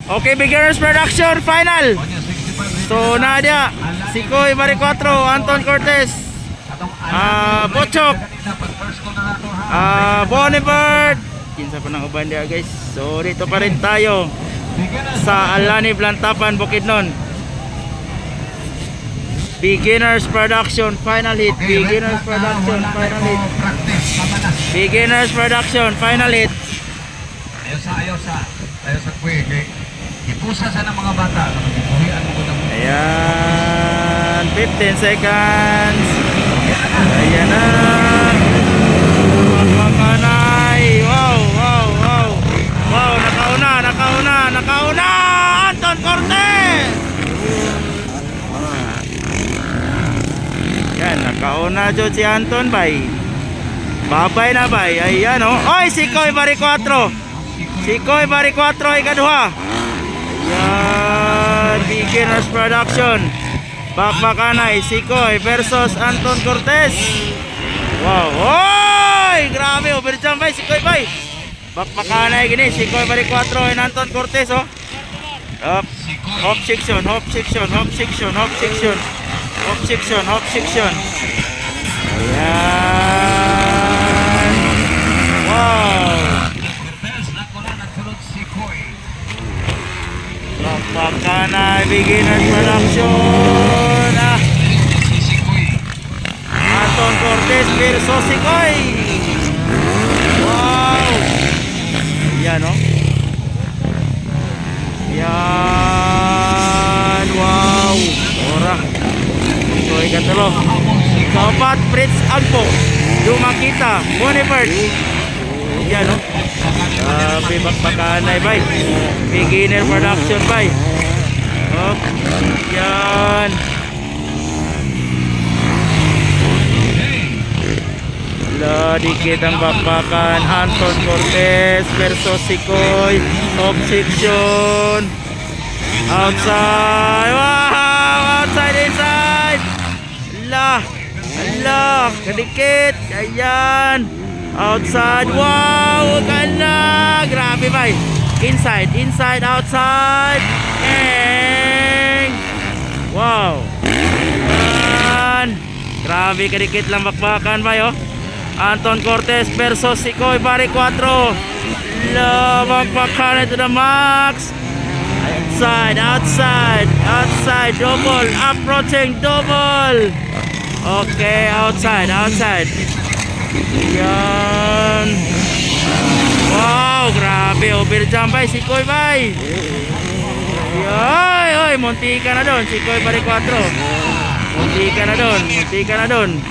Okay, beginners production final. So Nadia, Sikoy Bari 4, Anton Cortez, Pochok, Bonibird, kinsa pa ng uban dia guys. So dito pa rin tayo sa Alani Blantapan, Bukidnon. Beginners production final hit. Beginners production final hit. Beginners production final hit. Ayaw sa kuwi kay ipusa sa ng mga bata. Ayan, 15 seconds. Ayan na. Makanay. Wow. Wow, nakauna. Anton Cortez. Yan, nakauna dyan si Anton bay. Babay na bay. Ayan o. Oy, Sikoy Bari 4. Sikoy Bari 4 ikaduha. Ayan, beginners production. Bakbakanay, Sikoy versus Anton Cortez. Wow. Oy, grabe. Overjump bay, Sikoy bay. Bakbakanay gini, Sikoy Bari 4 and Anton Cortez oh. Hop section. Ayan. Wow. Bakbakanay, beginners production. Anton Cortez versus Sikoy. Wow. Ayan o. Ayan. Wow. Ora. So ikatalo. Kapat Fritz Agpo. Dumakita. Bonibird. Ayan o. Grabe bakbakanay bay. Beginner production bay. Hop. Ayan. Dikit ang bakbakan. Anton Cortez versus Sikoy. Hop section. Outside. Wow. Outside, inside. Allah. Kadikit. Ayan. Outside. Wow. Ganda. Grabe bay. Inside, outside. And wow. Ayan. Grabe kadikit lang bakbakan bay oh. Anton Cortez versus Sikoy Bari 4. Bakbakan to the max. Outside. Double. Approaching double. Okay, outside. Yan. Wow, grabe. Overjump bay, Sikoy bay. Ay, muntika na doon. Sikoy Bari 4. Muntika na doon.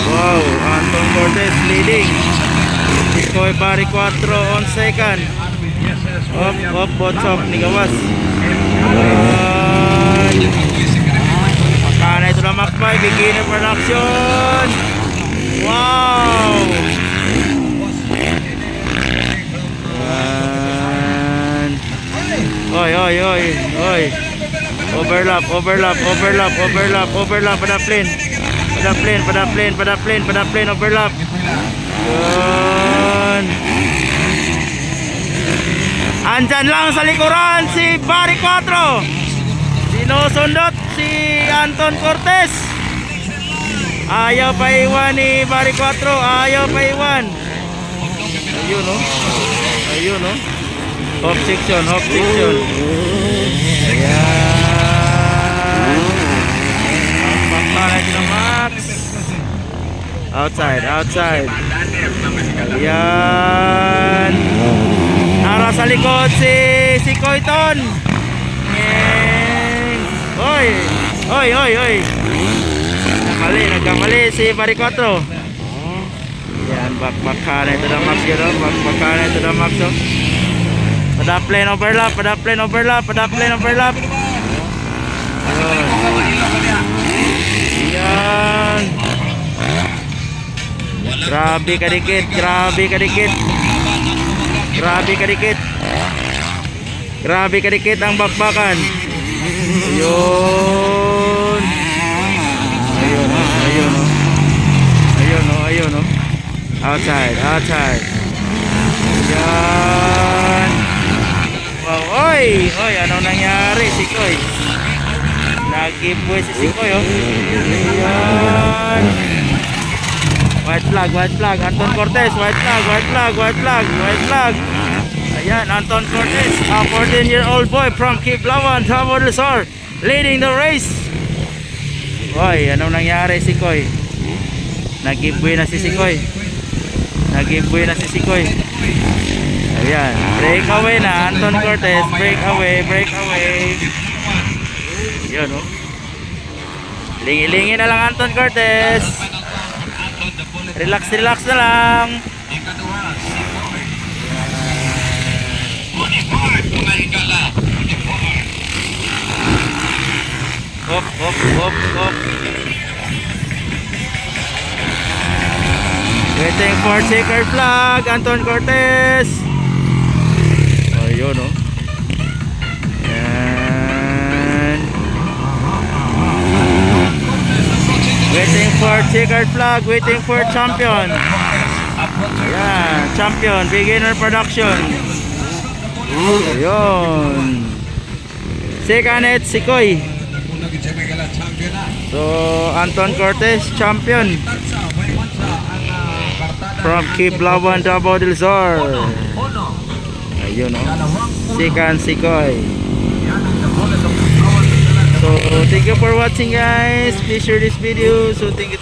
Wow, Anton Cortez leading. Sikoy Bari 4 on second. Hop, Pochok ni gawas. Makanay ito na makbay. Beginner production. Wow. Oy. Overlap. Pada plane, overlap. Yun. Andyan lang sa likuran si Bari 4. Sinusundot si Anton Cortez. Ayaw pa iwan ni Bari 4. Ayun oh. Hop section. Ayan. Bakbakanay to the max. Outside. Ayan. Nara sa likod si Sikoy Ton. Oy. Nagkamali si Bari 4. Ayan, bakbakanay to the max yun. Bakbakanay to the max oh. Pada plane overlap. Ayan. Grabe kadikit ang bakbakan. Ayun oh. Outside. Sikoy. Oy, ano nangyari? Sikoy. Nag-giveaway si Sikoy, oh. Ayan. White flag. Anton Cortez, white flag. Ayan, Anton Cortez, a 14-year-old boy from Kiblawan, Davao del Sur, leading the race. Oy, anong nangyari, Sikoy? Nag-giveaway na si Sikoy. Ayan, breakaway na, Anton Cortez, breakaway. Yun, oh. Lingi-lingi na lang Anton Cortez. Relax na lang. Ikadua, Sikoy. 25, mga higala. 24. Hop. Waiting for checkered flag, Anton Cortez. Ayun, oh. Yan. Waiting for checkered flag, waiting for champion. Ayan, champion, beginner production. Ayun. Second at Sikoy. So, Anton Cortez, champion. From Kiblawan, Davao del Sur. Ayun, oh. Second Sikoy. So, thank you for watching, guys. Please share this video. So, thank you.